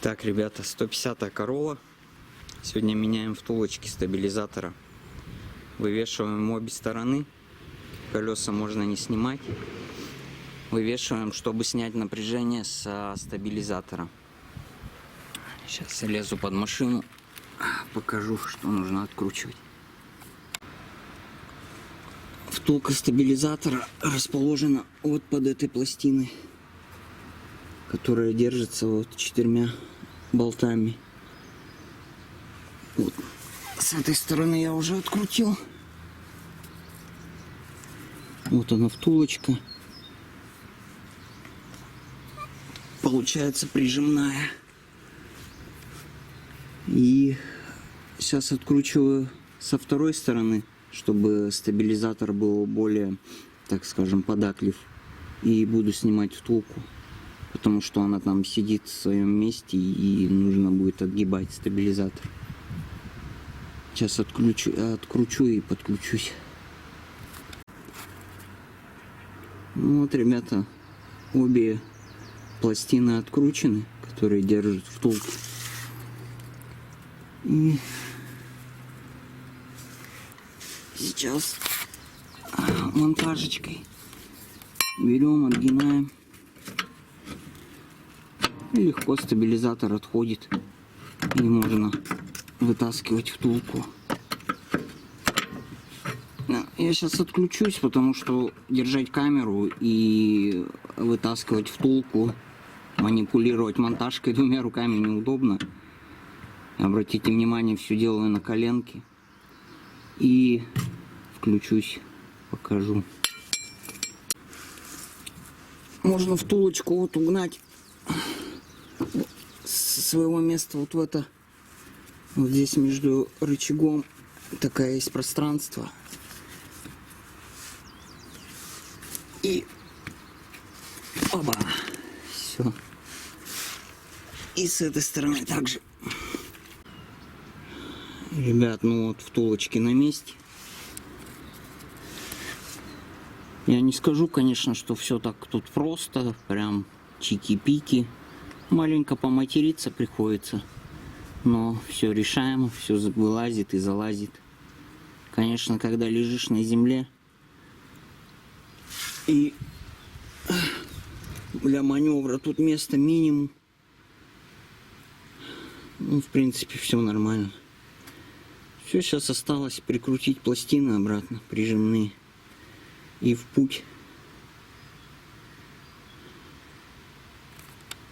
Так, ребята, 150-я Corolla. Сегодня меняем втулочки стабилизатора. Вывешиваем обе стороны. Колеса можно не снимать. Вывешиваем, чтобы снять напряжение со стабилизатора. Сейчас я лезу под машину. Покажу, что нужно откручивать. Втулка стабилизатора расположена вот под этой пластиной, которая держится вот 4 болтами. Вот. С этой стороны я уже открутил. Вот она втулочка. Получается прижимная. И сейчас откручиваю со второй стороны, чтобы стабилизатор был более, так скажем, податлив. И буду снимать втулку, потому что она там сидит в своем месте и нужно будет отгибать стабилизатор. Сейчас откручу и подключусь. Ну вот, ребята, обе пластины откручены, которые держат втулку. И сейчас монтажечкой берем, отгинаем. И легко стабилизатор отходит. И можно вытаскивать втулку. Я сейчас отключусь, потому что держать камеру и вытаскивать втулку, манипулировать монтажкой 2 руками неудобно. Обратите внимание, все делаю на коленке. И включусь, покажу. Можно втулочку вот угнать со своего места вот в это. Вот здесь между рычагом такая есть пространство. И оба. Все. И с этой стороны также. Ребят, ну вот втулочки на месте. Я не скажу, конечно, что все так тут просто, прям чики-пики. Маленько поматериться приходится, но все решаемо, все вылазит и залазит. Конечно, когда лежишь на земле и для маневра тут места минимум, ну, в принципе, все нормально. Все, сейчас осталось прикрутить пластины обратно, прижимные, и в путь.